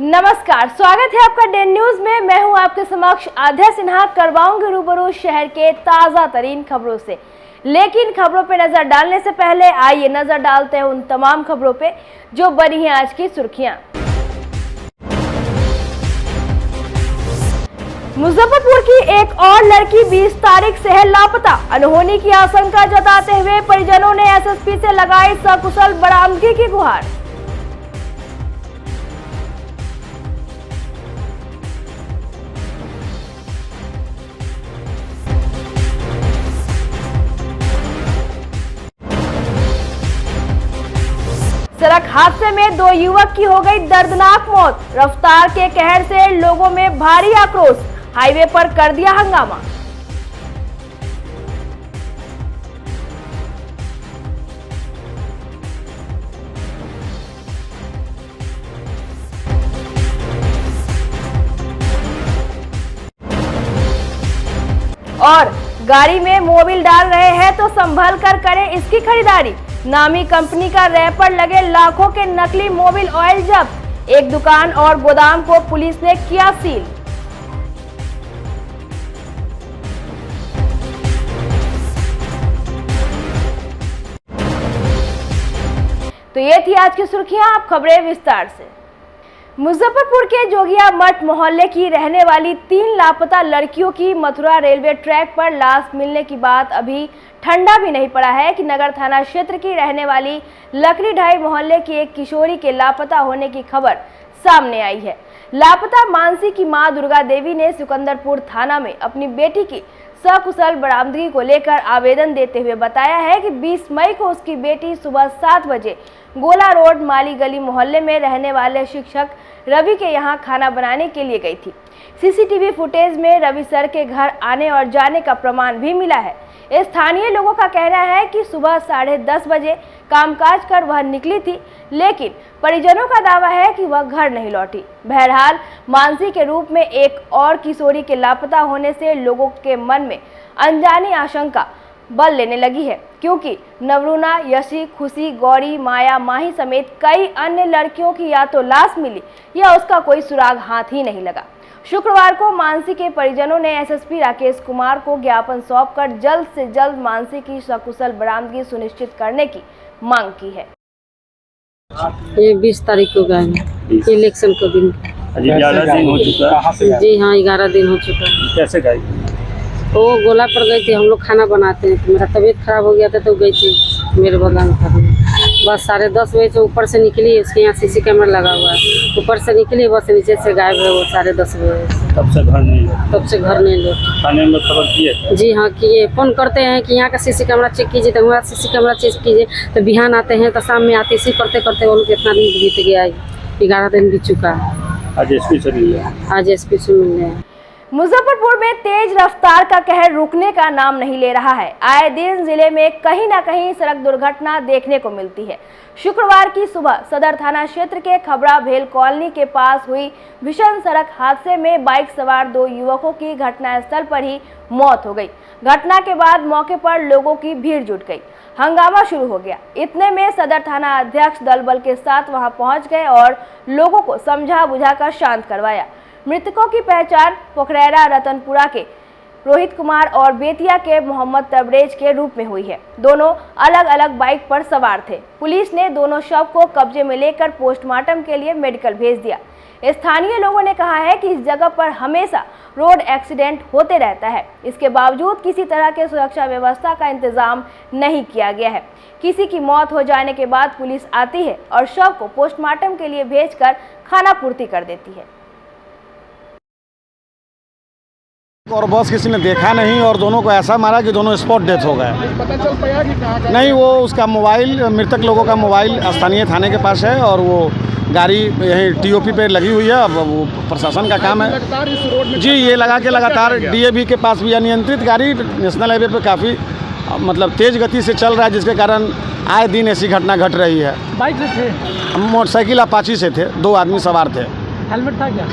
नमस्कार, स्वागत है आपका डे न्यूज में। मैं हूं आपके समक्ष आध्या सिन्हा। करवाऊंगी रूबरू शहर के ताजा तरीन खबरों से, लेकिन खबरों पे नजर डालने से पहले आइए नजर डालते हैं उन तमाम खबरों पे जो बनी हैं आज की सुर्खियां। मुजफ्फरपुर की एक और लड़की 20 तारीख से है लापता। अनहोनी की आशंका जताते हुए परिजनों ने एसएसपी से लगाई सकुशल बरामदगी की गुहार। सड़क हादसे में 2 युवक की हो गई दर्दनाक मौत। रफ्तार के कहर से लोगों में भारी आक्रोश, हाईवे पर कर दिया हंगामा। और गाड़ी में मोबिल डाल रहे हैं तो संभल कर करें इसकी खरीदारी। नामी कंपनी का रैपर लगे लाखों के नकली मोबिल ऑयल जब्त। एक दुकान और गोदाम को पुलिस ने किया सील। तो ये थी आज की सुर्खियां, अब खबरें विस्तार से। मुजफ्फरपुर के जोगिया मठ मोहल्ले की रहने वाली 3 लापता लड़कियों की मथुरा रेलवे ट्रैक पर लाश मिलने की बात अभी ठंडा भी नहीं पड़ा है कि नगर थाना क्षेत्र की रहने वाली लकड़ी ढाई मोहल्ले की एक किशोरी के लापता होने की खबर सामने आई है। लापता मानसी की मां दुर्गा देवी ने सिकंदरपुर थाना में अपनी बेटी की सकुशल बरामदगी को लेकर आवेदन देते हुए बताया है कि 20 मई को उसकी बेटी सुबह 7 बजे गोला रोड माली गली मोहल्ले में रहने वाले शिक्षक रवि के यहां खाना बनाने के लिए गई थी। सीसीटीवी फुटेज में रवि सर के घर आने और जाने का प्रमाण भी मिला है। स्थानीय लोगों का कहना है कि सुबह 10:30 बजे कामकाज कर वह निकली थी, लेकिन परिजनों का दावा है कि वह घर नहीं लौटी। बहरहाल मानसी के रूप में एक और किशोरी के लापता होने से लोगों के मन में अनजानी आशंका बल लेने लगी है, क्योंकि नवरूना, यशी, खुशी, गौरी, माया, माही समेत कई अन्य लड़कियों की या तो लाश मिली या उसका कोई सुराग हाथ ही नहीं लगा। शुक्रवार को मानसी के परिजनों ने एसएसपी राकेश कुमार को ज्ञापन सौंपकर जल्द से जल्द मानसी की सकुशल बरामदगी सुनिश्चित करने की मांग की है। ये 20 तारीख को गए इलेक्शन के दिन। 11 दिन हो चुका है। जी हाँ, 11 दिन हो चुका है। कैसे गई? वो गोला पर गए थे, हम लोग खाना बनाते हैं तो मेरा तबीयत खराब हो गया था तो गई थी मेरे बगान पर। बस 10:30 बजे से ऊपर से निकली, उसके यहाँ सीसी कैमरा लगा हुआ है, ऊपर से निकली बस नीचे से गायब है वो 10:30 बजे। तब से घर नहीं लौटी? तब से घर नहीं लौटी। थाने में खबर किए? जी हाँ किए, फोन करते हैं कि यहाँ का सीसी कैमरा चेक कीजिए, तो हमारा सीसी कैमरा चेक कीजिए, तो बिहान आते हैं तो शाम में आते, इसी करते करते वो लोग इतना दिन बीत गया, 11 दिन बीत चुका है। आज एसपी से मिले? आज एसपी से मिलने हैं। मुजफ्फरपुर में तेज रफ्तार का कहर रुकने का नाम नहीं ले रहा है। आए दिन जिले में कहीं ना कहीं सड़क दुर्घटना देखने को मिलती है। शुक्रवार की सुबह सदर थाना क्षेत्र के खबरा भेल कॉलोनी के पास हुई भीषण सड़क हादसे में बाइक सवार 2 युवकों की घटनास्थल पर ही मौत हो गई। घटना के बाद मौके पर लोगों की भीड़ जुट गई, हंगामा शुरू हो गया। इतने में सदर थाना अध्यक्ष दल बल के साथ वहां पहुंच गए और लोगों को समझा बुझाकर शांत करवाया। मृतकों की पहचान पोखरेरा रतनपुरा के रोहित कुमार और बेतिया के मोहम्मद तबरेज के रूप में हुई है। दोनों अलग अलग बाइक पर सवार थे। पुलिस ने दोनों शव को कब्जे में लेकर पोस्टमार्टम के लिए मेडिकल भेज दिया। स्थानीय लोगों ने कहा है कि इस जगह पर हमेशा रोड एक्सीडेंट होते रहता है, इसके बावजूद किसी तरह के सुरक्षा व्यवस्था का इंतजाम नहीं किया गया है। किसी की मौत हो जाने के बाद पुलिस आती है और शव को पोस्टमार्टम के लिए भेजकर खाना पूर्ति कर देती है। और बस किसी ने देखा नहीं और दोनों को ऐसा मारा कि दोनों स्पॉट डेथ हो गए। पता चल पाया कि कहाँ का? नहीं, वो उसका मोबाइल, मृतक लोगों का मोबाइल स्थानीय थाने के पास है और वो गाड़ी यहीं टीओपी पे लगी हुई है। अब वो प्रशासन का काम है। लगातार इस रोड में जी, ये लगा के लगातार डीएवी के पास भी अनियंत्रित गाड़ी नेशनल हाईवे पे काफ़ी मतलब तेज़ गति से चल रहा है, जिसके कारण आए दिन ऐसी घटना घट रही है। बाइक से थे? मोटरसाइकिल अपाची से थे, 2 आदमी सवार थे। हेलमेट था क्या?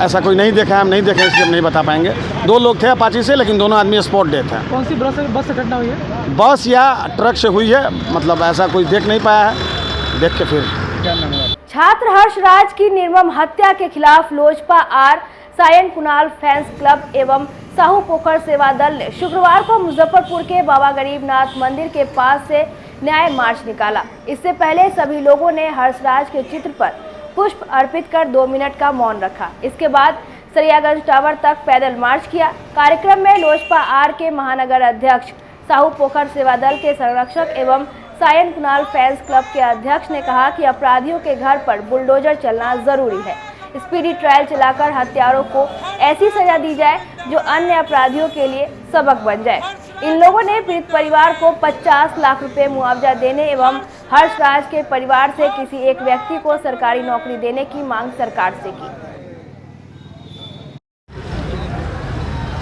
ऐसा कोई नहीं देखा है, हम नहीं देखे इसलिए हम नहीं बता पाएंगे। 2 लोग थे अपाची से, लेकिन दोनों आदमी स्पॉट डेथ हैं। कौन सी बस से घटना हुई है? बस या ट्रक से हुई है, मतलब ऐसा कोई देख नहीं पाया है। देख के फिर क्या नाम है? छात्र हर्षराज की निर्मम हत्या के खिलाफ Lojpa R Sayan Kunal fans club एवं साहू पोखर सेवा दल ने शुक्रवार को मुजफ्फरपुर के बाबा गरीबनाथ मंदिर के पास से न्याय मार्च निकाला। इससे पहले सभी लोगों ने हर्षराज के चित्र पर पुष्प अर्पित कर 2 मिनट का मौन रखा। इसके बाद सरियागंज टावर तक पैदल मार्च किया। कार्यक्रम में लोजपा आर के महानगर अध्यक्ष, साहू पोखर सेवा दल के संरक्षक एवं सायन कुणाल फैंस क्लब के अध्यक्ष ने कहा कि अपराधियों के घर पर बुलडोजर चलना जरूरी है। स्पीडी ट्रायल चलाकर हत्यारों को ऐसी सजा दी जाए जो अन्य अपराधियों के लिए सबक बन जाए। इन लोगों ने पीड़ित परिवार को 50 लाख रुपए मुआवजा देने एवं हर्षराज के परिवार से किसी एक व्यक्ति को सरकारी नौकरी देने की मांग सरकार से की।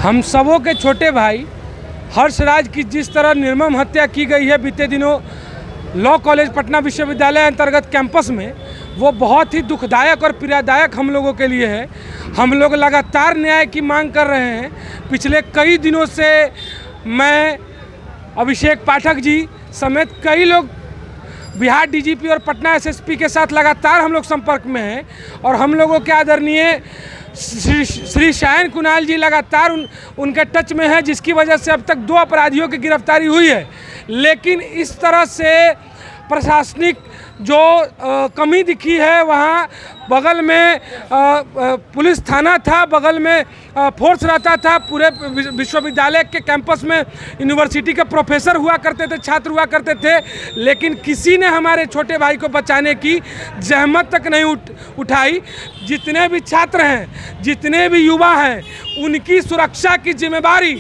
हम सबों के छोटे भाई हर्षराज की जिस तरह निर्मम हत्या की गई है बीते दिनों लॉ कॉलेज पटना विश्वविद्यालय अंतर्गत कैंपस में, वो बहुत ही दुखदायक और पीड़ादायक हम लोगों के लिए है। हम लोग लगातार न्याय की मांग कर रहे हैं। पिछले कई दिनों से मैं, अभिषेक पाठक जी समेत कई लोग बिहार डीजीपी और पटना एसएसपी के साथ लगातार हम लोग संपर्क में हैं और हम लोगों के आदरणीय श्री सायन कुणाल जी लगातार उनके टच में है, जिसकी वजह से अब तक 2 अपराधियों की गिरफ्तारी हुई है। लेकिन इस तरह से प्रशासनिक जो कमी दिखी है, वहाँ बगल में पुलिस थाना था, बगल में फोर्स रहता था, पूरे विश्वविद्यालय के कैंपस में यूनिवर्सिटी के प्रोफेसर हुआ करते थे, छात्र हुआ करते थे, लेकिन किसी ने हमारे छोटे भाई को बचाने की जहमत तक नहीं उठाई। जितने भी छात्र हैं, जितने भी युवा हैं, उनकी सुरक्षा की जिम्मेदारी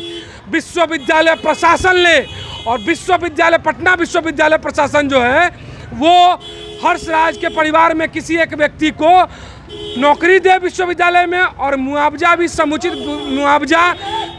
विश्वविद्यालय प्रशासन ले और पटना विश्वविद्यालय प्रशासन जो है वो हर्षराज के परिवार में किसी एक व्यक्ति को नौकरी दे विश्वविद्यालय में और मुआवजा भी समुचित मुआवजा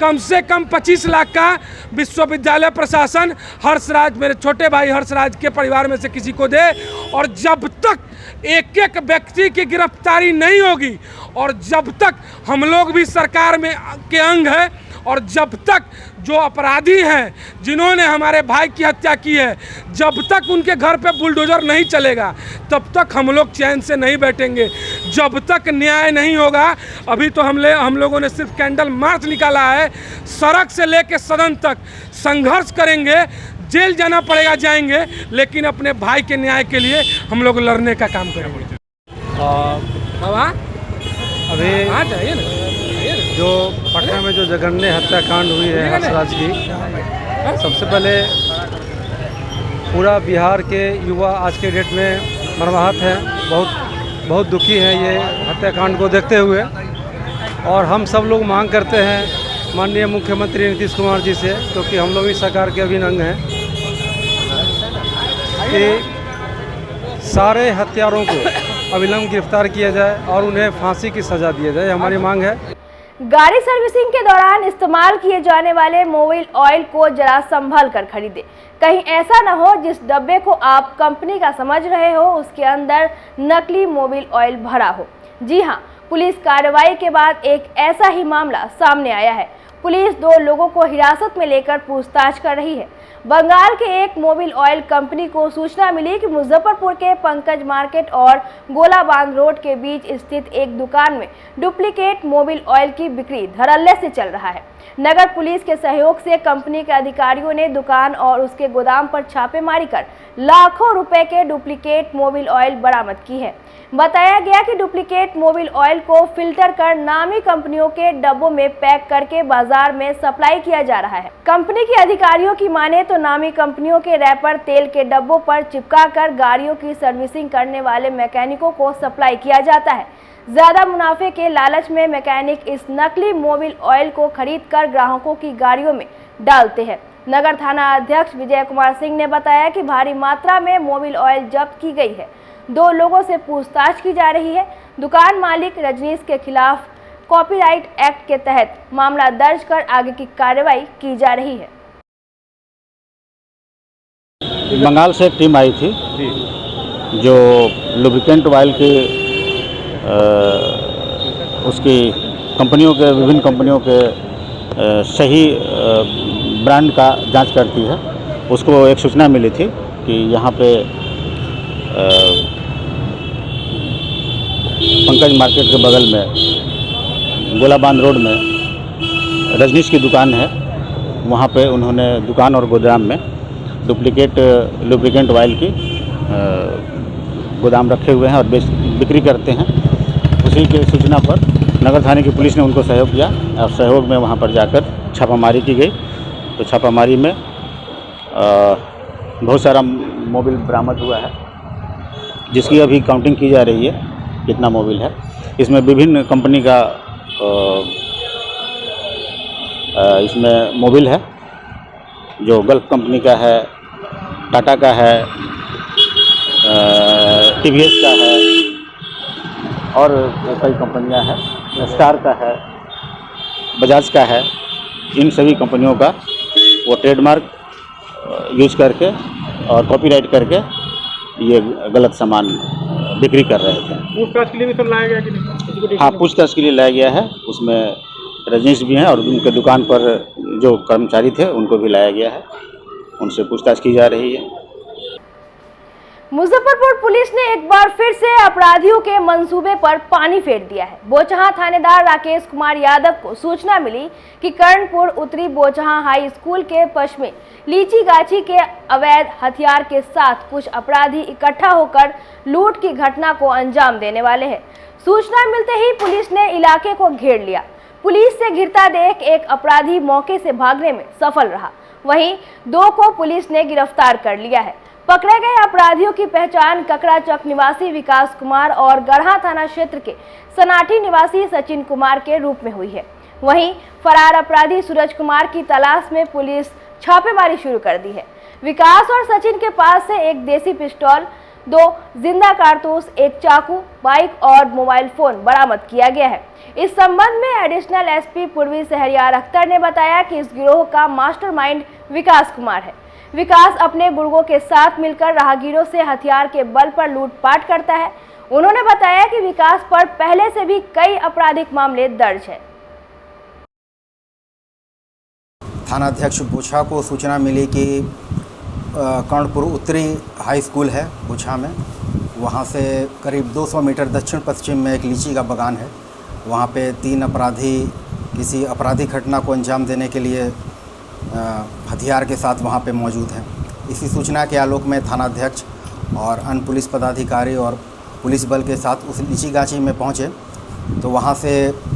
कम से कम 25 लाख का विश्वविद्यालय प्रशासन हर्षराज, मेरे छोटे भाई हर्षराज के परिवार में से किसी को दे। और जब तक एक एक व्यक्ति की गिरफ्तारी नहीं होगी और जब तक हम लोग भी सरकार में के अंग है और जब तक जो अपराधी हैं जिन्होंने हमारे भाई की हत्या की है, जब तक उनके घर पे बुलडोजर नहीं चलेगा तब तक हम लोग चैन से नहीं बैठेंगे, जब तक न्याय नहीं होगा। अभी तो हम लोगों ने सिर्फ कैंडल मार्च निकाला है, सड़क से लेकर सदन तक संघर्ष करेंगे, जेल जाना पड़ेगा जाएंगे, लेकिन अपने भाई के न्याय के लिए हम लोग लड़ने का काम करेंगे। बाबा अभी चाहिए ना जो पटना में जो जघन्य हत्याकांड हुई है हर्षराज की, सबसे पहले पूरा बिहार के युवा आज के डेट में मर्माहत है, बहुत दुखी है ये हत्याकांड को देखते हुए। और हम सब लोग मांग करते हैं माननीय मुख्यमंत्री नीतीश कुमार जी से, क्योंकि हम लोग इस सरकार के अभिन्न अंग हैं, कि सारे हत्यारों को अविलंब गिरफ्तार किया जाए और उन्हें फांसी की सज़ा दिया जाए, हमारी मांग है। गाड़ी सर्विसिंग के दौरान इस्तेमाल किए जाने वाले मोबिल ऑयल को जरा संभल कर खरीदें। कहीं ऐसा न हो जिस डब्बे को आप कंपनी का समझ रहे हो उसके अंदर नकली मोबिल ऑयल भरा हो। जी हां, पुलिस कार्रवाई के बाद एक ऐसा ही मामला सामने आया है। पुलिस 2 लोगों को हिरासत में लेकर पूछताछ कर रही है। बंगाल के एक मोबिल ऑयल कंपनी को सूचना मिली कि मुजफ्फरपुर के पंकज मार्केट और गोला बांध रोड के बीच स्थित एक दुकान में डुप्लीकेट मोबिल ऑयल की बिक्री धड़ल्ले से चल रहा है। नगर पुलिस के सहयोग से कंपनी के अधिकारियों ने दुकान और उसके गोदाम पर छापेमारी कर लाखों रुपए के डुप्लीकेट मोबिल ऑयल बरामद की है। बताया गया कि डुप्लीकेट मोबिल ऑयल को फिल्टर कर नामी कंपनियों के डब्बों में पैक करके बाजार में सप्लाई किया जा रहा है। कंपनी के अधिकारियों की माने तो नामी कंपनियों के रैपर तेल के डब्बों पर चिपकाकर गाड़ियों की सर्विसिंग करने वाले मैकेनिकों को सप्लाई किया जाता है। ज्यादा मुनाफे के लालच में मैकेनिक इस नकली मोबिल ऑयल को खरीदकर ग्राहकों की गाड़ियों में डालते हैं। नगर थाना अध्यक्ष विजय कुमार सिंह ने बताया कि भारी मात्रा में मोबिल ऑयल जब्त की गई है। 2 लोगों से पूछताछ की जा रही है। दुकान मालिक रजनीश के खिलाफ कॉपीराइट एक्ट के तहत मामला दर्ज कर आगे की कार्रवाई की जा रही है। बंगाल से एक टीम आई थी जो लुब्रिकेंट ऑयल के उसकी कंपनियों के विभिन्न कंपनियों के सही ब्रांड का जांच करती है। उसको एक सूचना मिली थी कि यहाँ पे पंकज मार्केट के बगल में गोलाबांध रोड में रजनीश की दुकान है। वहाँ पे उन्होंने दुकान और गोदाम में डुप्लीकेट लुब्रिकेंट ऑयल की गोदाम रखे हुए हैं और बिक्री करते हैं। उसी के सूचना पर नगर थाने की पुलिस ने उनको सहयोग किया और सहयोग में वहाँ पर जाकर छापामारी की गई। तो छापामारी में बहुत सारा मोबिल बरामद हुआ है, जिसकी अभी काउंटिंग की जा रही है कितना मोबिल है। इसमें विभिन्न कंपनी का इसमें मोबिल है, जो गल्फ कंपनी का है, टाटा का है, टीवीएस का है और कई कंपनियां हैं, स्टार का है, बजाज का है। इन सभी कंपनियों का वो ट्रेडमार्क यूज करके और कॉपीराइट करके ये गलत सामान बिक्री कर रहे थे। पूछताछ के लिए भी सर लाया गया कि नहीं? हाँ, पूछताछ के लिए लाया गया है। उसमें रजनीश भी हैं और उनके दुकान पर जो कर्मचारी थे उनको भी लाया गया है, उनसे पूछताछ की जा रही है। मुजफ्फरपुर पुलिस ने एक बार फिर से अपराधियों के मंसूबे पर पानी फेर दिया है। बोचहां थानेदार राकेश कुमार यादव को सूचना मिली कि कर्णपुर उत्तरी बोचहां हाई स्कूल के पश्चिमी लीची गाछी के अवैध हथियार के साथ कुछ अपराधी इकट्ठा होकर लूट की घटना को अंजाम देने वाले हैं। सूचना मिलते ही पुलिस ने इलाके को घेर लिया। पुलिस से घिरता देख एक अपराधी मौके से भागने में सफल रहा, वहीं 2 को पुलिस ने गिरफ्तार कर लिया है। पकड़े गए अपराधियों की पहचान ककड़ाचक निवासी विकास कुमार और गढ़ा थाना क्षेत्र के सनाठी निवासी सचिन कुमार के रूप में हुई है। वहीं फरार अपराधी सूरज कुमार की तलाश में पुलिस छापेमारी शुरू कर दी है। विकास और सचिन के पास से एक देसी पिस्तौल, 2 जिंदा कारतूस, एक चाकू, बाइक और मोबाइल फोन बरामद किया गया है। इस संबंध में एडिशनल एसपी पूर्वी शहरयार अख्तर ने बताया कि इस गिरोह का मास्टरमाइंड विकास कुमार है। विकास अपने गुर्गों के साथ मिलकर राहगीरों से हथियार के बल पर लूटपाट करता है। उन्होंने बताया कि विकास पर पहले से भी कई आपराधिक मामले दर्ज है। थानाध्यक्ष बोछा को सूचना मिली कि कर्णपुर उत्तरी हाई स्कूल है बोछा में, वहाँ से करीब 200 मीटर दक्षिण पश्चिम में एक लीची का बागान है। वहाँ पे 3 अपराधी किसी आपराधिक घटना को अंजाम देने के लिए हथियार के साथ वहाँ पे मौजूद हैं। इसी सूचना के आलोक में थानाध्यक्ष और अन्य पुलिस पदाधिकारी और पुलिस बल के साथ उस लीची गाछी में पहुँचे। तो वहाँ से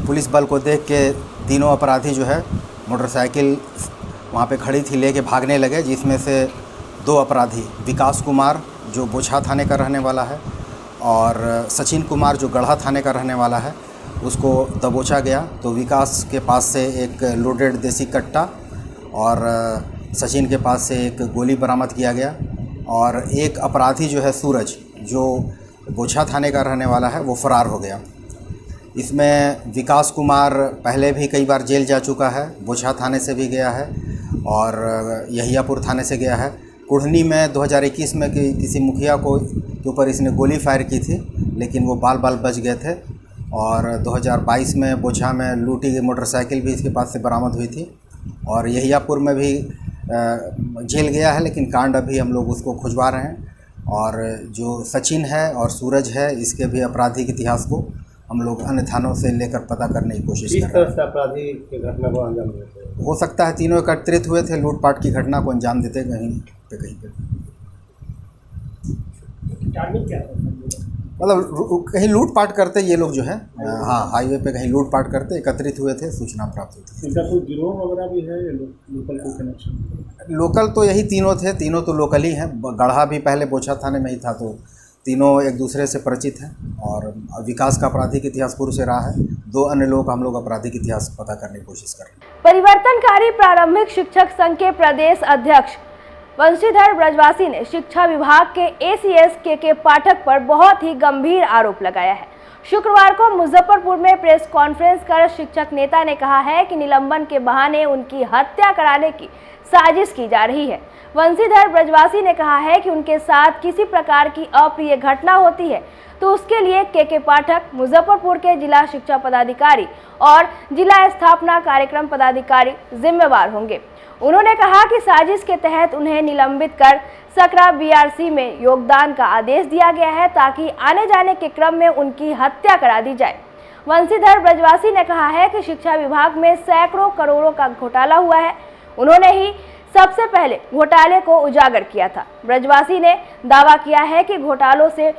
पुलिस बल को देख के तीनों अपराधी जो है मोटरसाइकिल वहाँ पे खड़ी थी लेके भागने लगे, जिसमें से 2 अपराधी विकास कुमार जो बोछा थाने का रहने वाला है और सचिन कुमार जो गढ़ा थाने का रहने वाला है, उसको दबोचा गया। तो विकास के पास से एक लोडेड देसी कट्टा और सचिन के पास से एक गोली बरामद किया गया और एक अपराधी जो है सूरज जो बोछा थाने का रहने वाला है वो फरार हो गया। इसमें विकास कुमार पहले भी कई बार जेल जा चुका है, बोछा थाने से भी गया है और यहियापुर थाने से गया है। कुढ़नी में 2021 में किसी मुखिया के ऊपर इसने गोली फायर की थी, लेकिन वो बाल बच गए थे। और 2022 में बोछा में लूटी गई मोटरसाइकिल भी इसके पास से बरामद हुई थी और यहियापुर में भी जेल गया है, लेकिन कांड अभी हम लोग उसको खुजवा रहे हैं। और जो सचिन है और सूरज है, इसके भी आपराधिक इतिहास को हम लोग अन्य थानों से लेकर पता करने की कोशिश कर रहे हैं। किस तरह से अपराधी की घटना को अंजाम देते हैं? हो सकता है तीनों एकत्रित हुए थे, लूटपाट की घटना को अंजाम देते कहीं पे। टारगेट क्या था? मतलब कहीं लूटपाट करते ये लोग जो है, हाँ, हाईवे पे कहीं लूटपाट करते एकत्रित हुए थे, सूचना प्राप्त हुई थी। इनका कोई गिरोह वगैरह भी है या लोकल कोई कनेक्शन? लोकल तो यही तीनों थे, तीनों तो लोकल ही हैं। गढ़ा भी पहले बोछा थाने में ही था, तो तीनों एक दूसरे से परिचित हैं। और विकास का आपराधिक इतिहास पूर्व से रहा है। 2 अन्य लोग हम लोग आपराधिक इतिहास पता करने की कोशिश कर रहे हैं। परिवर्तनकारी प्रारंभिक शिक्षक संघ के प्रदेश अध्यक्ष वंशीधर ब्रजवासी ने शिक्षा विभाग के एसीएस के पाठक पर बहुत ही गंभीर आरोप लगाया है। शुक्रवार को मुजफ्फरपुर में प्रेस कॉन्फ्रेंस कर शिक्षक नेता ने कहा है कि निलंबन के बहाने उनकी हत्या कराने की साजिश की जा रही है। वंशीधर ब्रजवासी ने कहा है कि उनके साथ किसी प्रकार की अप्रिय घटना होती है तो उसके लिए के पाठक, मुजफ्फरपुर के जिला शिक्षा पदाधिकारी और जिला स्थापना कार्यक्रम पदाधिकारी जिम्मेवार होंगे। उन्होंने कहा कि साजिश के तहत उन्हें निलंबित कर सकरा बीआरसी में योगदान का आदेश दिया गया है ताकि आने जाने के क्रम में उनकी हत्या करा दी जाए। वंशीधर ब्रजवासी ने कहा है कि शिक्षा विभाग में सैकड़ों करोड़ों का घोटाला हुआ है। उन्होंने ही सबसे पहले घोटाले को उजागर किया था। ब्रजवासी ने दावा किया है कि घोटालों से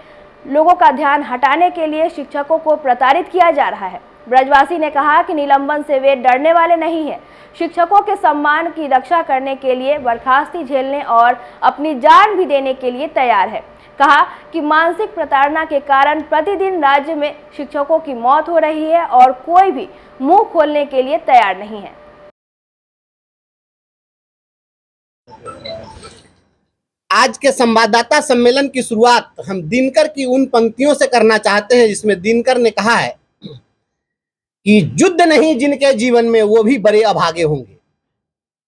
लोगों का ध्यान हटाने के लिए शिक्षकों को प्रताड़ित किया जा रहा है। ब्रजवासी ने कहा कि निलंबन से वे डरने वाले नहीं हैं। शिक्षकों के सम्मान की रक्षा करने के लिए बर्खास्ती झेलने और अपनी जान भी देने के लिए तैयार है। कहा कि मानसिक प्रताड़ना के कारण प्रतिदिन राज्य में शिक्षकों की मौत हो रही है और कोई भी मुंह खोलने के लिए तैयार नहीं है। आज के संवाददाता सम्मेलन की शुरुआत हम दिनकर की उन पंक्तियों से करना चाहते हैं जिसमें दिनकर ने कहा है कि युद्ध नहीं जिनके जीवन में वो भी बड़े अभागे होंगे,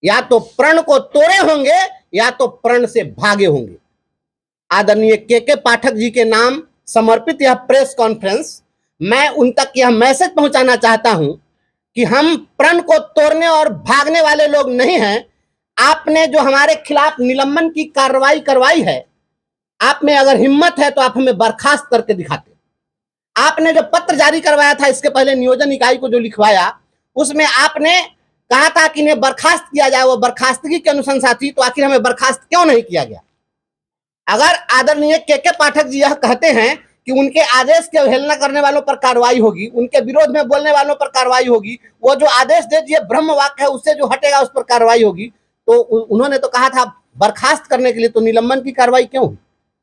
या तो प्रण को तोड़े होंगे या तो प्रण से भागे होंगे। आदरणीय के पाठक जी के नाम समर्पित यह प्रेस कॉन्फ्रेंस, मैं उन तक यह मैसेज पहुंचाना चाहता हूं कि हम प्रण को तोड़ने और भागने वाले लोग नहीं हैं। आपने जो हमारे खिलाफ निलंबन की कार्रवाई करवाई है, आप में अगर हिम्मत है तो आप हमें बर्खास्त करके दिखाते। आपने जो पत्र जारी करवाया था इसके पहले नियोजन इकाई को जो लिखवाया, उसमें आपने कहा था कि इन्हें बर्खास्त किया जाए, वो बर्खास्तगी की अनुशंसा थी, तो आखिर हमें बर्खास्त क्यों नहीं किया गया? अगर आदरणीय के पाठक जी यह कहते हैं कि उनके आदेश की अवहेलना करने वालों पर कार्रवाई होगी, उनके विरोध में बोलने वालों पर कार्रवाई होगी, वो जो आदेश दे दिए ब्रह्म वाक्य है उससे जो हटेगा उस पर कार्रवाई होगी, तो उन्होंने तो कहा था बर्खास्त करने के लिए, तो निलंबन की कार्रवाई क्यों हुई?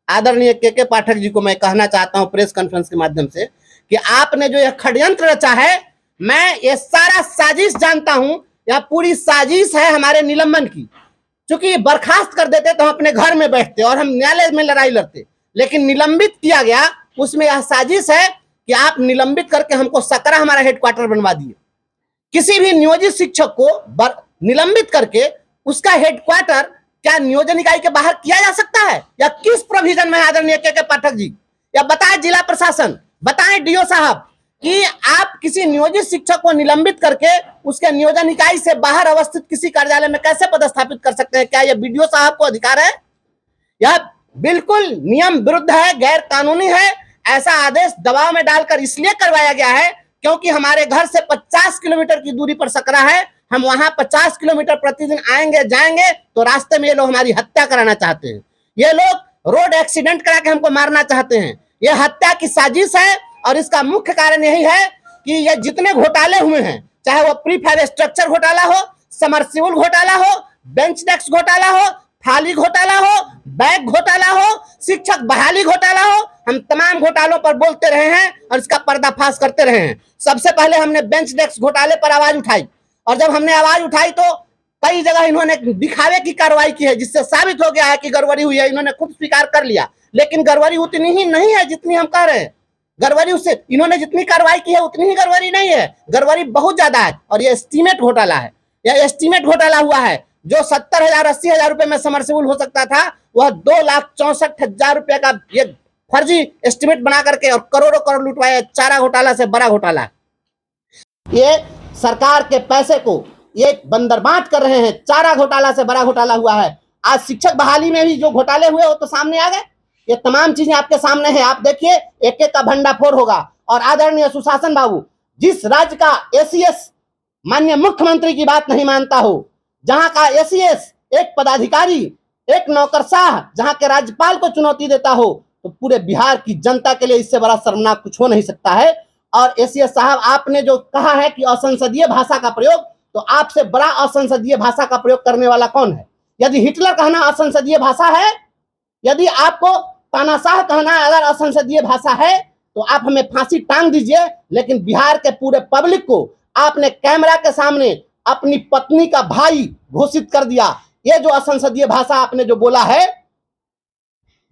आदरणीय के पाठक जी को मैं कहना चाहता हूं प्रेस कॉन्फ्रेंस के माध्यम से कि आपने जो यह षड्यंत्र रचा है, मैं ये सारा साजिश जानता हूं, यह पूरी साजिश है हमारे निलंबन की। क्योंकि बर्खास्त कर देते तो हम अपने घर में बैठते और हम न्यायालय में लड़ाई लड़ते, लेकिन निलंबित किया गया, उसमें यह साजिश है कि आप निलंबित करके हमको सकरा हमारा हेडक्वार्टर बनवा दिए। किसी भी नियोजित शिक्षक को निलंबित करके उसका हेडक्वार्टर क्या नियोजन इकाई के बाहर किया जा सकता है, या किस प्रोविजन में? आदरणीय के पाठक जी, या बताएं जिला प्रशासन, बताएं डीओ साहब कि आप किसी नियोजित शिक्षक को निलंबित करके उसके नियोजन इकाई से बाहर अवस्थित किसी कार्यालय में कैसे पदस्थापित कर सकते हैं? क्या यह बीडीओ साहब को अधिकार है? यह बिल्कुल नियम विरुद्ध है, गैर कानूनी है। ऐसा आदेश दबाव में डालकर इसलिए करवाया गया है क्योंकि हमारे घर से 50 किलोमीटर की दूरी पर सकरा है। हम वहां 50 किलोमीटर प्रतिदिन आएंगे जाएंगे, तो रास्ते में ये लोग हमारी हत्या कराना चाहते हैं। ये लोग रोड एक्सीडेंट करा के हमको मारना चाहते हैं। ये हत्या की साजिश है और इसका मुख्य कारण यही है कि ये जितने घोटाले हुए हैं, चाहे वो प्रीफैब स्ट्रक्चर घोटाला हो, समरसिबल घोटाला हो, बेंच डेस्क घोटाला हो, थाली घोटाला हो, बैग घोटाला हो, शिक्षक बहाली घोटाला हो, हम तमाम घोटालों पर बोलते रहे हैं और इसका पर्दाफाश करते रहे हैं। सबसे पहले हमने बेंच डेस्क घोटाले पर आवाज उठाई, और जब हमने आवाज उठाई तो कई जगह इन्होंने दिखावे की कार्रवाई की है, जिससे साबित हो गया है कि गड़बड़ी हुई है। इन्होंने खुद स्वीकार कर लिया, लेकिन गड़बड़ी उतनी ही नहीं है जितनी हम कह रहे हैं। गड़बड़ी उससे इन्होंने जितनी कार्रवाई की है उतनी ही गड़बड़ी नहीं है, गड़बड़ी बहुत ज्यादा है। और ये एस्टीमेट घोटाला है, यह एस्टीमेट घोटाला हुआ है। जो 70,000 80,000 रुपए में समरसिबल हो सकता था, वह 2,64,000 रुपए का ये फर्जी एस्टीमेट बना करके और करोड़ों करोड़ लुटवाया। चारा घोटाला से बड़ा घोटाला है। ये सरकार के पैसे को ये बंदरबांट कर रहे हैं। चारा घोटाला से बड़ा घोटाला हुआ है। आज शिक्षक बहाली में भी जो घोटाले हुए वो तो सामने आ गए। ये तमाम चीजें आपके सामने हैं, आप देखिए, एक एक का भंडाफोड़ होगा। और आदरणीय सुशासन बाबू, जिस राज्य का एसीएस माननीय मुख्यमंत्री की बात नहीं मानता हो, जहां का एसीएस एक पदाधिकारी, एक नौकरशाह, जहां के राज्यपाल को चुनौती देता हो, तो पूरे बिहार की जनता के लिए इससे बड़ा शर्मनाक कुछ हो नहीं सकता है। और एसीएस साहब, आपने जो कहा है कि असंसदीय भाषा का प्रयोग, तो आपसे बड़ा असंसदीय भाषा का प्रयोग करने वाला कौन है? यदि हिटलर कहना असंसदीय भाषा है, यदि आपको तानाशाह कहना अगर असंसदीय भाषा है, तो आप हमें फांसी टांग दीजिए। लेकिन बिहार के पूरे पब्लिक को आपने कैमरा के सामने अपनी पत्नी का भाई घोषित कर दिया। ये जो असंसदीय भाषा आपने जो बोला है,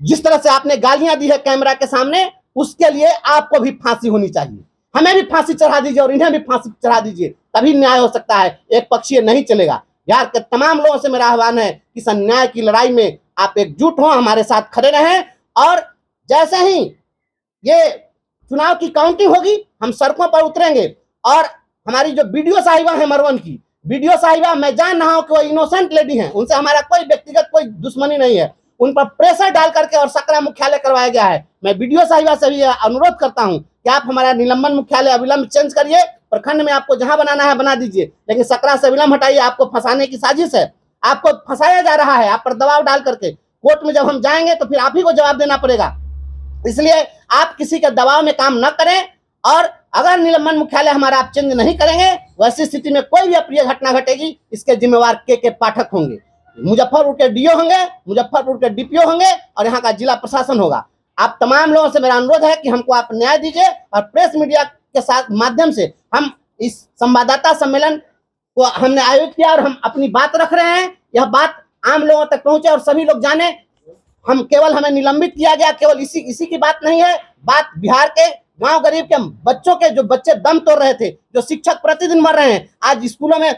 जिस तरह से आपने गालियां दी है कैमरा के सामने, उसके लिए आपको भी फांसी होनी चाहिए। हमें भी फांसी चढ़ा दीजिए और इन्हें भी फांसी चढ़ा दीजिए, तभी न्याय हो सकता है। एक पक्षीय नहीं चलेगा। बिहार के तमाम लोगों से मेरा आह्वान है कि इस अन्याय की लड़ाई में आप एकजुट हो, हमारे साथ खड़े रहें। और जैसे ही ये चुनाव की काउंटिंग होगी, हम सड़कों पर उतरेंगे। और हमारी जो बीडीओ साहिबा है मरवन की, बीडीओ साहिबा, मैं जान रहा हूं कि वो इनोसेंट लेडी हैं, उनसे हमारा कोई व्यक्तिगत कोई दुश्मनी नहीं है। उन पर प्रेशर डाल करके और सकरा मुख्यालय करवाया गया है। मैं वीडियो साहिबा से भी अनुरोध करता हूं कि आप हमारा निलंबन मुख्यालय अविलंब चेंज करिए, प्रखंड में आपको जहां बनाना है बना दीजिए, लेकिन सकरा से अविलंब हटाइए। आपको फंसाने की साजिश है, आपको फंसाया जा रहा है, आप पर दबाव डाल करके। कोर्ट में जब हम जाएंगे तो फिर आप ही को जवाब देना पड़ेगा। इसलिए आप किसी के दबाव में काम न करें, और अगर निलंबन मुख्यालय हमारा आप चेंज नहीं करेंगे, वैसी स्थिति में कोई भी अप्रिय घटना घटेगी, इसके जिम्मेवार के पाठक होंगे, मुजफ्फरपुर के डीओ होंगे, मुजफ्फरपुर के डीपीओ होंगे और यहाँ का जिला प्रशासन होगा। आप तमाम लोगों से मेरा अनुरोध है कि हमको आप न्याय दीजिए, और प्रेस मीडिया के साथ माध्यम से हम इस संवाददाता सम्मेलन को हमने आयोजित किया और हम अपनी बात रख रहे हैं। यह बात आम लोगों तक पहुंचे और सभी लोग जाने। हम केवल हमें निलंबित किया गया, केवल इसी की बात नहीं है। बात बिहार के गांव गरीब के बच्चों के, जो बच्चे दम तोड़ रहे थे, जो शिक्षक प्रतिदिन मर रहे हैं। आज स्कूलों में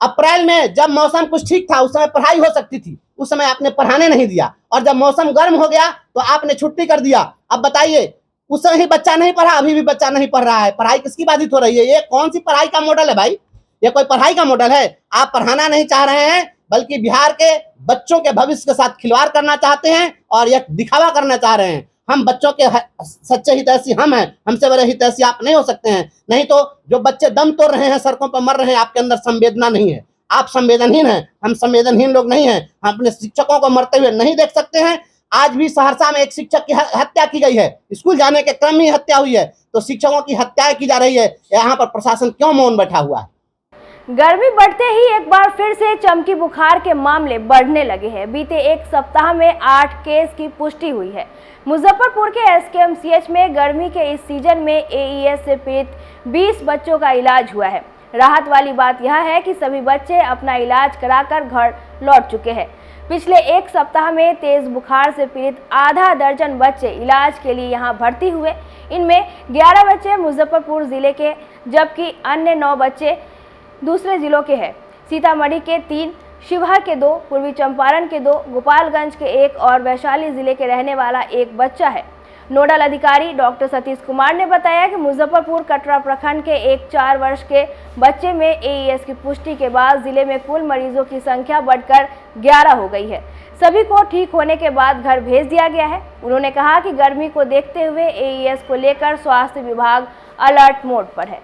अप्रैल में जब मौसम कुछ ठीक था, उस समय पढ़ाई हो सकती थी, उस समय आपने पढ़ाने नहीं दिया, और जब मौसम गर्म हो गया तो आपने छुट्टी कर दिया। अब बताइए, उस समय ही बच्चा नहीं पढ़ा, अभी भी बच्चा नहीं पढ़ रहा है। पढ़ाई किसकी बाधित हो रही है? ये कौन सी पढ़ाई का मॉडल है भाई? ये कोई पढ़ाई का मॉडल है? आप पढ़ाना नहीं चाह रहे हैं, बल्कि बिहार के बच्चों के भविष्य के साथ खिलवाड़ करना चाहते हैं और यह दिखावा करना चाह रहे हैं। हम बच्चों के सच्चे हितैषी हम हैं, हमसे बड़े हितैषी आप नहीं हो सकते हैं। नहीं तो जो बच्चे दम तोड़ रहे हैं, सड़कों पर मर रहे हैं, आपके अंदर संवेदना नहीं है, आप संवेदनहीन हैं। हम संवेदनहीन लोग नहीं हैं। हम अपने शिक्षकों को मरते हुए नहीं देख सकते हैं। आज भी सहरसा में एक शिक्षक की हत्या की गई है, स्कूल जाने के क्रम में हत्या हुई है। तो शिक्षकों की हत्याएं की जा रही है, यहाँ पर प्रशासन क्यों मौन बैठा हुआ है? गर्मी बढ़ते ही एक बार फिर से चमकी बुखार के मामले बढ़ने लगे हैं। बीते एक सप्ताह में 8 केस की पुष्टि हुई है। मुजफ्फरपुर के एसकेएमसीएच में गर्मी के इस सीजन में एईएस से पीड़ित 20 बच्चों का इलाज हुआ है। राहत वाली बात यह है कि सभी बच्चे अपना इलाज कराकर घर लौट चुके हैं। पिछले एक सप्ताह में तेज बुखार से पीड़ित आधा दर्जन बच्चे इलाज के लिए यहां भर्ती हुए। इनमें 11 बच्चे मुजफ्फरपुर जिले के, जबकि अन्य 9 बच्चे दूसरे जिलों के हैं। सीतामढ़ी के 3, शिवहर के 2, पूर्वी चंपारण के 2, गोपालगंज के 1 और वैशाली जिले के रहने वाला 1 बच्चा है। नोडल अधिकारी डॉक्टर सतीश कुमार ने बताया कि मुजफ्फरपुर कटरा प्रखंड के एक 4 वर्ष के बच्चे में एईएस की पुष्टि के बाद जिले में कुल मरीजों की संख्या बढ़कर 11 हो गई है। सभी को ठीक होने के बाद घर भेज दिया गया है। उन्होंने कहा कि गर्मी को देखते हुए एईएस को लेकर स्वास्थ्य विभाग अलर्ट मोड पर है।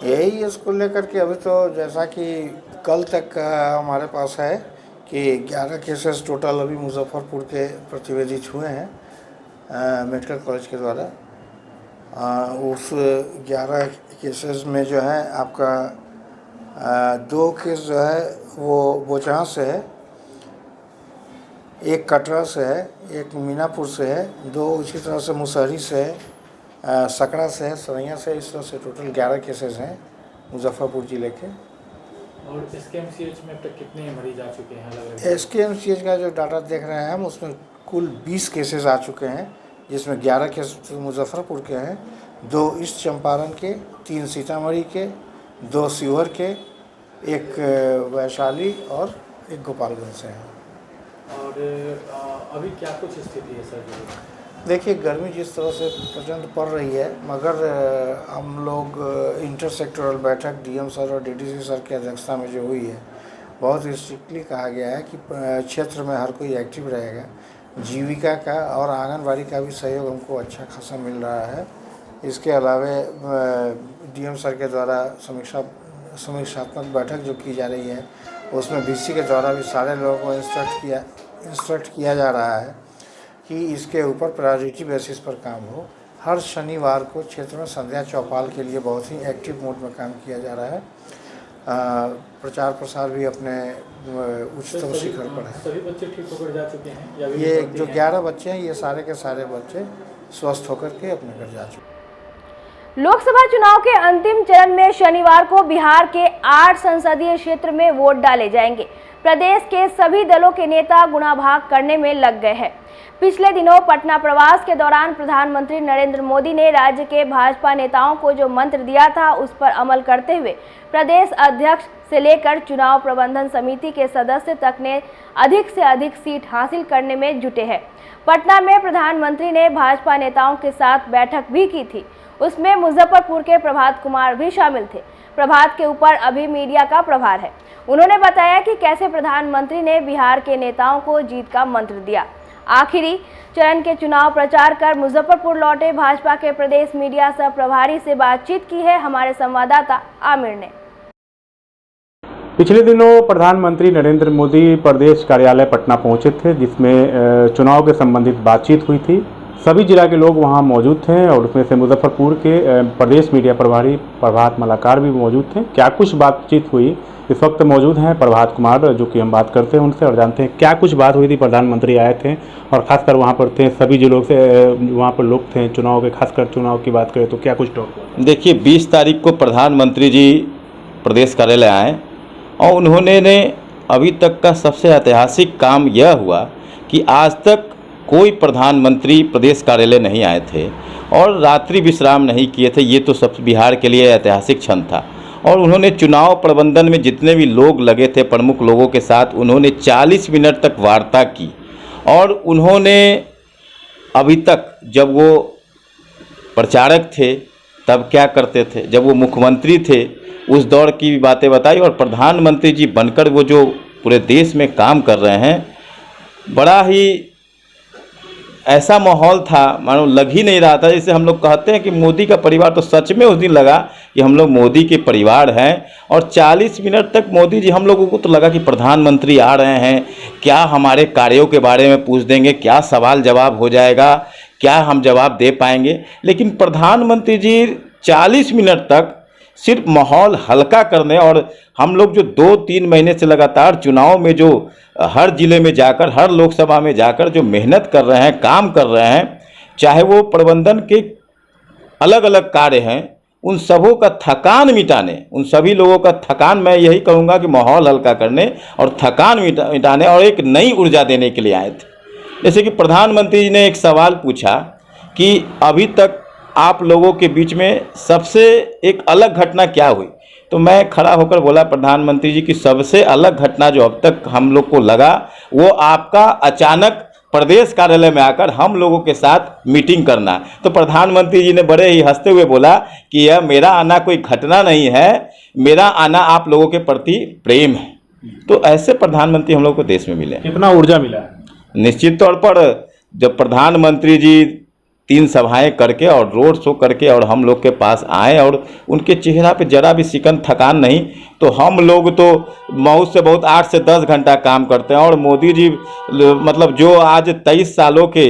यही इसको लेकर के अभी तो जैसा कि कल तक हमारे पास है कि 11 केसेस टोटल अभी मुजफ्फरपुर के प्रतिवेदित हुए हैं मेडिकल कॉलेज के द्वारा। उस 11 केसेस में जो है आपका 2 केस जो है वो बोचहा से है, 1 कटरा से है, 1 मीनापुर से है, 2 इसी तरह से मुसहरी से है, सकरा से है, सरैया से। इस तरह से टोटल 11 केसेस हैं मुजफ्फरपुर ज़िले के। और एसकेएमसीएच में अब तक कितने मरीज आ चुके हैं? एसकेएमसीएच का जो डाटा देख रहे हैं हम, उसमें कुल 20 केसेस आ चुके हैं, जिसमें 11 केस मुजफ्फरपुर के हैं, 2 ईस्ट चंपारण के, 3 सीतामढ़ी के, 2 शिवहर के, 1 वैशाली और 1 गोपालगंज से हैं। और अभी क्या कुछ स्थिति है सर? देखिए, गर्मी जिस तरह से प्रचंड पड़ रही है, मगर हम लोग इंटर सेक्टोरल बैठक डीएम सर और डीडीसी सर की अध्यक्षता में जो हुई है, बहुत स्ट्रिक्टली कहा गया है कि क्षेत्र में हर कोई एक्टिव रहेगा। जीविका का और आंगनबाड़ी का भी सहयोग हमको अच्छा खासा मिल रहा है। इसके अलावा डीएम सर के द्वारा समीक्षात्मक बैठक जो की जा रही है, उसमें बीसी के द्वारा भी सारे लोगों को इंस्ट्रक्ट किया जा रहा है कि इसके ऊपर प्रायोरिटी बेसिस पर काम हो। हर शनिवार को क्षेत्र में संध्या चौपाल के लिए बहुत ही एक्टिव मोड में काम किया जा रहा है। प्रचार प्रसार भी अपने उच्चतम शिखर पर है। सभी बच्चे ठीक होकर जा चुके हैं या ये जो 11 बच्चे हैं, ये सारे के सारे बच्चे स्वस्थ होकर के अपने घर जा चुके हैं। लोकसभा चुनाव के अंतिम चरण में शनिवार को बिहार के 8 संसदीय क्षेत्र में वोट डाले जाएंगे। प्रदेश के सभी दलों के नेता गुणा भाग करने में लग गए हैं। पिछले दिनों पटना प्रवास के दौरान प्रधानमंत्री नरेंद्र मोदी ने राज्य के भाजपा नेताओं को जो मंत्र दिया था उस पर अमल करते हुए प्रदेश अध्यक्ष से लेकर चुनाव प्रबंधन समिति के सदस्य तक ने अधिक से अधिक सीट हासिल करने में जुटे हैं। पटना में प्रधानमंत्री ने भाजपा नेताओं के साथ बैठक भी की थी। उसमें मुजफ्फरपुर के प्रभात कुमार भी शामिल थे। प्रभात के ऊपर अभी मीडिया का प्रभार है। उन्होंने बताया कि कैसे प्रधानमंत्री ने बिहार के नेताओं को जीत का मंत्र दिया। आखिरी चरण के चुनाव प्रचार कर मुजफ्फरपुर लौटे भाजपा के प्रदेश मीडिया सह प्रभारी से बातचीत की है हमारे संवाददाता आमिर ने। पिछले दिनों प्रधानमंत्री नरेंद्र मोदी प्रदेश कार्यालय पटना पहुंचे थे, जिसमें चुनाव के संबंधित बातचीत हुई थी। सभी जिला के लोग वहां मौजूद थे और उसमें से मुजफ्फरपुर के प्रदेश मीडिया प्रभारी प्रभात मलाकार भी मौजूद थे। क्या कुछ बातचीत हुई, इस वक्त मौजूद हैं प्रभात कुमार, जो कि हम बात करते हैं उनसे और जानते हैं क्या कुछ बात हुई थी। प्रधानमंत्री आए थे और खासकर वहाँ पर थे, सभी जिलों से वहाँ पर लोग थे चुनाव के, खासकर चुनाव की बात करें तो क्या कुछ टॉक? देखिए 20 तारीख को प्रधानमंत्री जी प्रदेश कार्यालय आए और उन्होंने अभी तक का सबसे ऐतिहासिक काम यह हुआ कि आज तक कोई प्रधानमंत्री प्रदेश कार्यालय नहीं आए थे और रात्रि विश्राम नहीं किए थे। ये तो सब बिहार के लिए ऐतिहासिक क्षण था। और उन्होंने चुनाव प्रबंधन में जितने भी लोग लगे थे प्रमुख लोगों के साथ उन्होंने 40 मिनट तक वार्ता की। और उन्होंने अभी तक जब वो प्रचारक थे तब क्या करते थे, जब वो मुख्यमंत्री थे उस दौर की भी बातें बताई और प्रधानमंत्री जी बनकर वो जो पूरे देश में काम कर रहे हैं, बड़ा ही ऐसा माहौल था मानो लग ही नहीं रहा था। जैसे हम लोग कहते हैं कि मोदी का परिवार, तो सच में उस दिन लगा कि हम लोग मोदी के परिवार हैं। और 40 मिनट तक मोदी जी, हम लोगों को तो लगा कि प्रधानमंत्री आ रहे हैं, क्या हमारे कार्यों के बारे में पूछ देंगे, क्या सवाल जवाब हो जाएगा, क्या हम जवाब दे पाएंगे। लेकिन प्रधानमंत्री जी 40 मिनट तक सिर्फ माहौल हल्का करने, और हम लोग जो 2-3 महीने से लगातार चुनाव में जो हर जिले में जाकर, हर लोकसभा में जाकर जो मेहनत कर रहे हैं, काम कर रहे हैं, चाहे वो प्रबंधन के अलग अलग कार्य हैं, उन सबों का थकान मिटाने, उन सभी लोगों का थकान, मैं यही कहूँगा कि माहौल हल्का करने और थकान मिटाने और एक नई ऊर्जा देने के लिए आए थे। जैसे कि प्रधानमंत्री जी ने एक सवाल पूछा कि अभी तक आप लोगों के बीच में सबसे एक अलग घटना क्या हुई, तो मैं खड़ा होकर बोला प्रधानमंत्री जी की सबसे अलग घटना जो अब तक हम लोग को लगा वो आपका अचानक प्रदेश कार्यालय में आकर हम लोगों के साथ मीटिंग करना। तो प्रधानमंत्री जी ने बड़े ही हंसते हुए बोला कि यह मेरा आना कोई घटना नहीं है, मेरा आना आप लोगों के प्रति प्रेम है। तो ऐसे प्रधानमंत्री हम लोग को देश में मिले। कितना ऊर्जा मिला? निश्चित तौर पर जब प्रधानमंत्री जी 3 सभाएं करके और रोड शो करके और हम लोग के पास आए और उनके चेहरा पे जरा भी सिकन थकान नहीं, तो हम लोग तो बहुत से बहुत 8 से 10 घंटा काम करते हैं। और मोदी जी मतलब जो आज 23 सालों के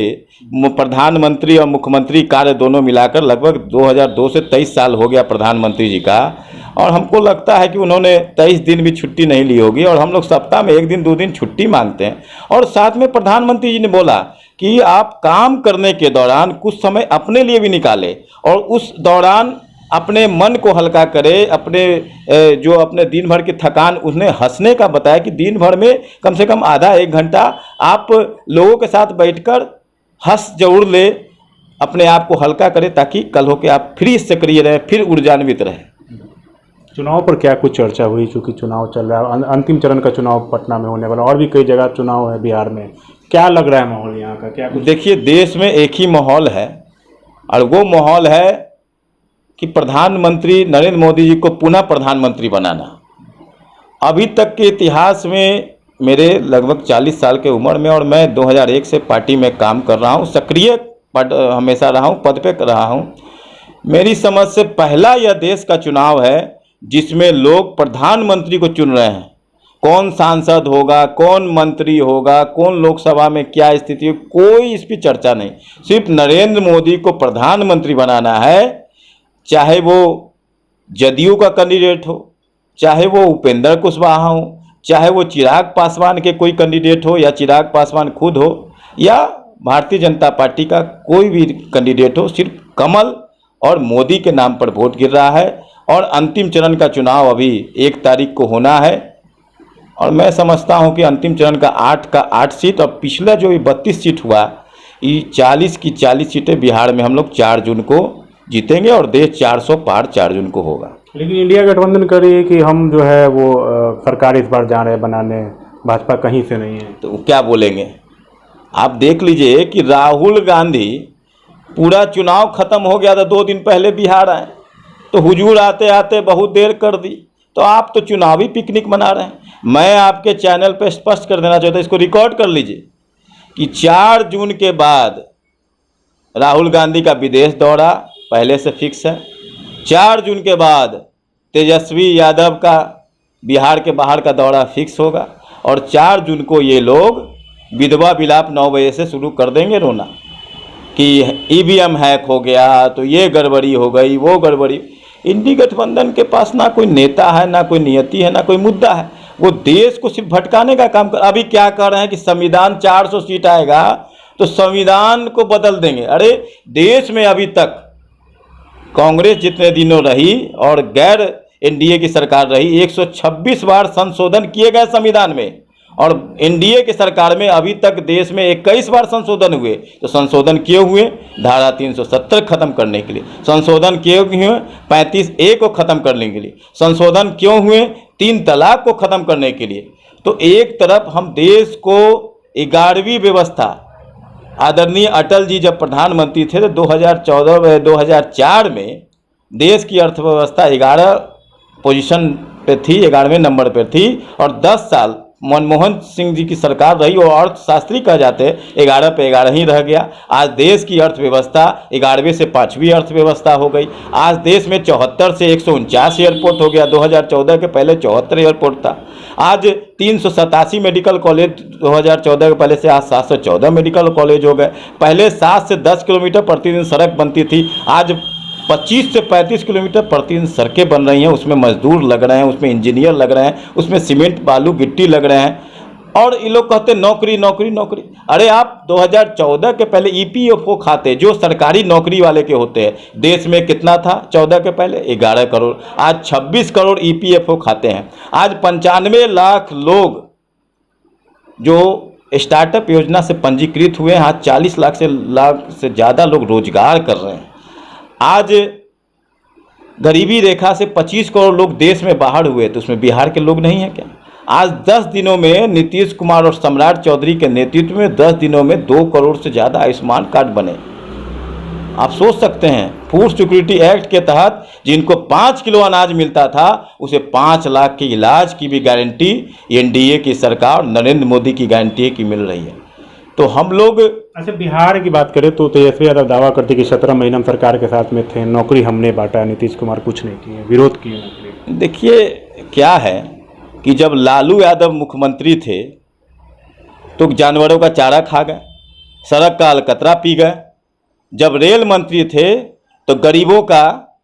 प्रधानमंत्री और मुख्यमंत्री कार्य दोनों मिलाकर लगभग 2002 से 23 साल हो गया प्रधानमंत्री जी का, और हमको लगता है कि उन्होंने 23 दिन भी छुट्टी नहीं ली होगी। और हम लोग सप्ताह में 1 दिन 2 दिन छुट्टी मांगते हैं। और साथ में प्रधानमंत्री जी ने बोला कि आप काम करने के दौरान कुछ समय अपने लिए भी निकालें और उस दौरान अपने मन को हल्का करें, अपने जो अपने दिन भर की थकान, उसने हंसने का बताया कि दिन भर में कम से कम आधा 1 घंटा आप लोगों के साथ बैठकर हंस जरूर ले, अपने आप को हल्का करें ताकि कल हो के आप फिर सक्रिय रहें, फिर ऊर्जान्वित रहें। चुनाव पर क्या कुछ चर्चा हुई, चूँकि चुनाव चल रहा है, अंतिम चरण का चुनाव पटना में होने वाला, और भी कई जगह चुनाव है बिहार में, क्या लग रहा है माहौल यहाँ का? क्या कुछ? देखिए देश में एक ही माहौल है और वो माहौल है कि प्रधानमंत्री नरेंद्र मोदी जी को पुनः प्रधानमंत्री बनाना। अभी तक के इतिहास में मेरे लगभग 40 साल के उम्र में, और मैं 2001 से पार्टी में काम कर रहा हूँ, सक्रिय हमेशा रहा हूँ, पद पे रहा हूँ। मेरी समझ से पहला यह देश का चुनाव है जिसमें लोग प्रधानमंत्री को चुन रहे हैं। कौन सांसद होगा, कौन मंत्री होगा, कौन लोकसभा में क्या स्थिति है, कोई इस पर चर्चा नहीं। सिर्फ नरेंद्र मोदी को प्रधानमंत्री बनाना है, चाहे वो जदयू का कैंडिडेट हो, चाहे वो उपेंद्र कुशवाहा हो, चाहे वो चिराग पासवान के कोई कैंडिडेट हो, या चिराग पासवान खुद हो, या भारतीय जनता पार्टी का कोई भी कैंडिडेट हो। सिर्फ कमल और मोदी के नाम पर वोट गिर रहा है। और अंतिम चरण का चुनाव अभी 1 तारीख को होना है। और मैं समझता हूं कि अंतिम चरण का 8 का 8 सीट और पिछला जो 32 सीट हुआ, ये 40 की 40 सीटें बिहार में हम लोग 4 जून को जीतेंगे और देश 400 पार 4 जून को होगा। लेकिन इंडिया गठबंधन कर रही है कि हम जो है वो सरकार इस बार जा रहे हैं बनाने, भाजपा कहीं से नहीं है। तो क्या बोलेंगे? आप देख लीजिए कि राहुल गांधी पूरा चुनाव खत्म हो गया था, 2 दिन पहले बिहार आए, तो हुजूर आते आते बहुत देर कर दी। तो आप तो चुनावी पिकनिक मना रहे हैं। मैं आपके चैनल पे स्पष्ट कर देना चाहता हूँ, इसको रिकॉर्ड कर लीजिए कि 4 जून के बाद राहुल गांधी का विदेश दौरा पहले से फिक्स है। 4 जून के बाद तेजस्वी यादव का बिहार के बाहर का दौरा फिक्स होगा और 4 जून को ये लोग विधवा विलाप 9 बजे से शुरू कर देंगे रोना कि ईवीएम हैक हो गया, तो ये गड़बड़ी हो गई, वो गड़बड़ी। इंडी गठबंधन के पास ना कोई नेता है, ना कोई नियति है, ना कोई मुद्दा है। वो देश को सिर्फ भटकाने का काम कर। अभी क्या कर रहे हैं कि संविधान 400 सीट आएगा तो संविधान को बदल देंगे। अरे देश में अभी तक कांग्रेस जितने दिनों रही और गैर एनडीए की सरकार रही, 126 बार संशोधन किए गए संविधान में, और एनडीए की सरकार में अभी तक देश में 21 बार संशोधन हुए। तो संशोधन किए हुए धारा 370 खत्म करने के लिए, संशोधन किए हुए 35A को खत्म करने के लिए, संशोधन क्यों हुए 3 तलाक को खत्म करने के लिए। तो एक तरफ हम देश को 11वीं व्यवस्था, आदरणीय अटल जी जब प्रधानमंत्री थे तो 2004 में देश की अर्थव्यवस्था 11 पोजीशन पे थी, 11वें नंबर पे थी, और 10 साल मनमोहन सिंह जी की सरकार रही और अर्थशास्त्री कह जाते 11 पे 11 ही रह गया। आज देश की अर्थव्यवस्था 11वें से 5वीं अर्थव्यवस्था हो गई। आज देश में 74 से 149 एयरपोर्ट हो गया, 2014 के पहले 74 एयरपोर्ट था। आज 387 मेडिकल कॉलेज 2014 के पहले से आज 714 मेडिकल कॉलेज हो गए। पहले 7 से 10 किलोमीटर प्रतिदिन सड़क बनती थी, आज 25 से 35 किलोमीटर प्रतिदिन सड़कें बन रही हैं। उसमें मजदूर लग रहे हैं, उसमें इंजीनियर लग रहे हैं, उसमें सीमेंट बालू गिट्टी लग रहे हैं। और ये लोग कहते हैं नौकरी नौकरी नौकरी। अरे आप 2014 के पहले EPFO खाते जो सरकारी नौकरी वाले के होते हैं, देश में कितना था 14 के पहले? 11 करोड़। आज 26 करोड़ EPFO खाते हैं। आज 95 लाख लोग जो स्टार्टअप योजना से पंजीकृत हुए हैं, आज 40 लाख से ज़्यादा लोग रोजगार कर रहे हैं। आज गरीबी रेखा से 25 करोड़ लोग देश में बाहर हुए, तो उसमें बिहार के लोग नहीं हैं क्या? आज 10 दिनों में नीतीश कुमार और सम्राट चौधरी के नेतृत्व में 10 दिनों में 2 करोड़ से ज़्यादा आयुष्मान कार्ड बने। आप सोच सकते हैं, फूड सिक्योरिटी एक्ट के तहत जिनको 5 किलो अनाज मिलता था, उसे 5 लाख के इलाज की भी गारंटी एनडीए की सरकार नरेंद्र मोदी की गारंटी की मिल रही है। तो हम लोग, अच्छा बिहार की बात करें तो तेजस्वी यादव दावा करते कि 17 महीना हम सरकार के साथ में थे, नौकरी हमने बांटा, नीतीश कुमार कुछ नहीं किए, विरोध किए नौकरी। देखिए क्या है कि जब लालू यादव मुख्यमंत्री थे तो जानवरों का चारा खा गए, सड़क का अलकतरा पी गए। जब रेल मंत्री थे तो गरीबों का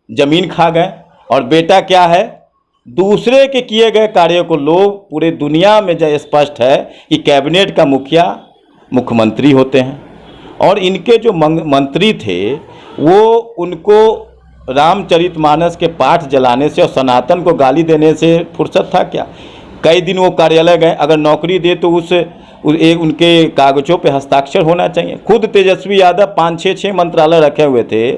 जमीन खा गए। और बेटा क्या है, दूसरे के किए गए कार्यों को लोग पूरे दुनिया में जो स्पष्ट है कि कैबिनेट का मुखिया मुख्यमंत्री होते हैं। और इनके जो मंत्री थे वो उनको रामचरितमानस के पाठ जलाने से और सनातन को गाली देने से फुर्सत था क्या? कई दिन वो कार्यालय गए, अगर नौकरी दे तो उनके कागजों पे हस्ताक्षर होना चाहिए। खुद तेजस्वी यादव 5-6 मंत्रालय रखे हुए थे,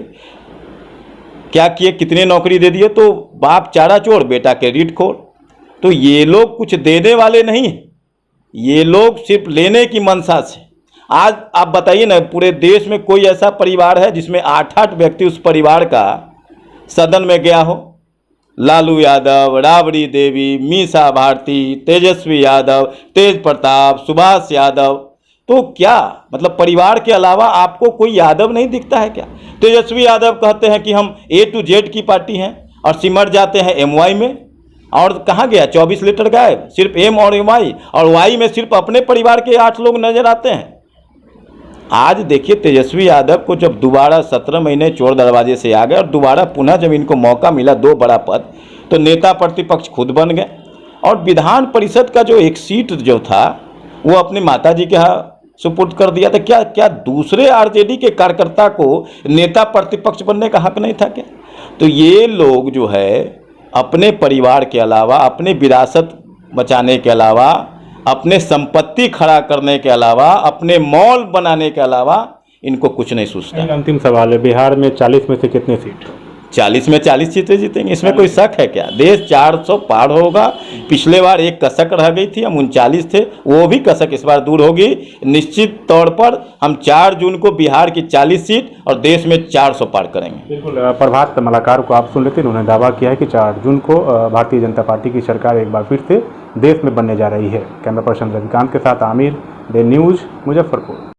क्या किए, कितने नौकरी दे दिए? तो बाप चारा चोर, बेटा क्रेडिट खोर। तो ये लोग कुछ देने वाले नहीं हैं, ये लोग सिर्फ लेने की मंशा से। आज आप बताइए ना, पूरे देश में कोई ऐसा परिवार है जिसमें 8-8 व्यक्ति उस परिवार का सदन में गया हो? लालू यादव, राबड़ी देवी, मीसा भारती, तेजस्वी यादव, तेज प्रताप, सुभाष यादव। तो क्या मतलब परिवार के अलावा आपको कोई यादव नहीं दिखता है क्या? तेजस्वी यादव कहते हैं कि हम A to Z की पार्टी हैं और सिमट जाते हैं MY में। और कहाँ गया 24 लीटर गायब, सिर्फ M और MY, और Y में सिर्फ अपने परिवार के 8 लोग नजर आते हैं। आज देखिए तेजस्वी यादव को जब दोबारा 17 महीने चोर दरवाजे से आ गए और दोबारा पुनः जब इनको मौका मिला 2 बड़ा पद, तो नेता प्रतिपक्ष खुद बन गए। और विधान परिषद का जो 1 सीट जो था वो अपनी माता जी के यहाँ सुपुर्द कर दिया था। क्या दूसरे आरजेडी के कार्यकर्ता को नेता प्रतिपक्ष बनने का हक नहीं था क्या? तो ये लोग जो है अपने परिवार के अलावा, अपने विरासत बचाने के अलावा, अपने संपत्ति खड़ा करने के अलावा, अपने मॉल बनाने के अलावा इनको कुछ नहीं सूझता। अंतिम सवाल है, बिहार में 40 में से कितने सीट? 40 में 40 सीटें जीतेंगे, इसमें कोई शक है क्या? देश 400 पार होगा। पिछले बार एक कसक रह गई थी, हम 39 थे, वो भी कसक इस बार दूर होगी। निश्चित तौर पर हम 4 जून को बिहार की 40 सीट और देश में 400 पार करेंगे। बिल्कुल, प्रभात मलाकार को आप सुन लेते हैं, उन्होंने दावा किया है कि 4 जून को भारतीय जनता पार्टी की सरकार एक बार फिर से देश में बनने जा रही है। कैमरा पर्सन रविकांत के साथ आमिर, डे न्यूज, मुजफ्फरपुर।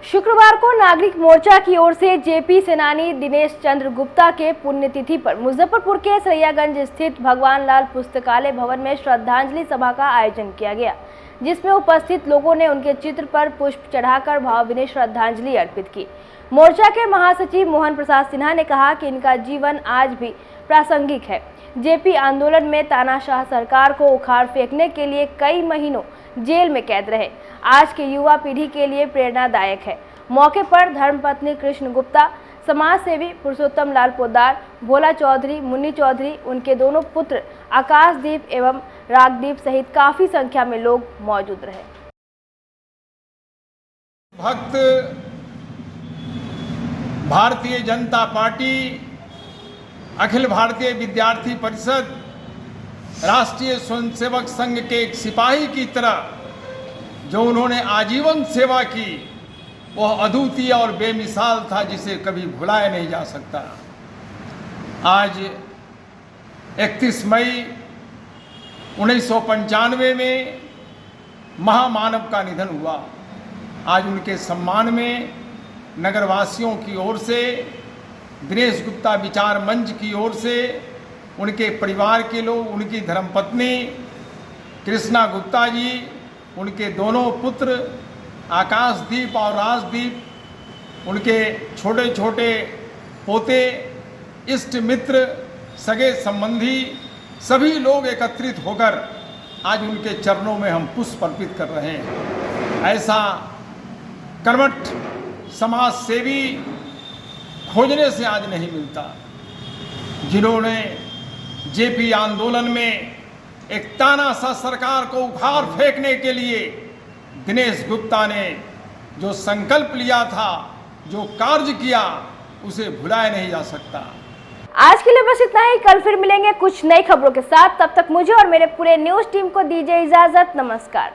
शुक्रवार को नागरिक मोर्चा की ओर से जेपी सेनानी दिनेश चंद्र गुप्ता के पुण्यतिथि पर मुजफ्फरपुर के सरैयागंज स्थित भगवान लाल पुस्तकालय भवन में श्रद्धांजलि सभा का आयोजन किया गया, जिसमें उपस्थित लोगों ने उनके चित्र पर पुष्प चढ़ाकर भावभीनी श्रद्धांजलि अर्पित की। मोर्चा के महासचिव मोहन प्रसाद सिन्हा ने कहा कि इनका जीवन आज भी प्रासंगिक है। जेपी आंदोलन में तानाशाह सरकार को उखाड़ फेंकने के लिए कई महीनों जेल में कैद रहे, आज के युवा पीढ़ी के लिए प्रेरणादायक है। मौके पर धर्मपत्नी कृष्ण गुप्ता, समाज सेवी पुरुषोत्तम लाल पोद्दार, भोला चौधरी, मुन्नी चौधरी, उनके दोनों पुत्र आकाशदीप एवं रागदीप सहित काफी संख्या में लोग मौजूद रहे। भक्त भारतीय जनता पार्टी, अखिल भारतीय विद्यार्थी परिषद, राष्ट्रीय स्वयंसेवक संघ के एक सिपाही की तरह जो उन्होंने आजीवन सेवा की, वह अद्वितीय और बेमिसाल था, जिसे कभी भुलाया नहीं जा सकता। आज 31 मई 1995 में महामानव का निधन हुआ। आज उनके सम्मान में नगरवासियों की ओर से, दिनेश गुप्ता विचार मंच की ओर से, उनके परिवार के लोग, उनकी धर्मपत्नी कृष्णा गुप्ता जी, उनके दोनों पुत्र आकाशदीप और राजदीप, उनके छोटे छोटे पोते, इष्ट मित्र, सगे संबंधी, सभी लोग एकत्रित होकर आज उनके चरणों में हम पुष्प अर्पित कर रहे हैं। ऐसा कर्मठ समाज सेवी खोजने से आज नहीं मिलता, जिन्होंने जेपी आंदोलन में एक तानाशाह सरकार को उखाड़ फेंकने के लिए दिनेश गुप्ता ने जो संकल्प लिया था, जो कार्य किया, उसे भुलाया नहीं जा सकता। आज के लिए बस इतना ही। कल फिर मिलेंगे कुछ नई खबरों के साथ। तब तक मुझे और मेरे पूरे न्यूज टीम को दीजिए इजाजत। नमस्कार।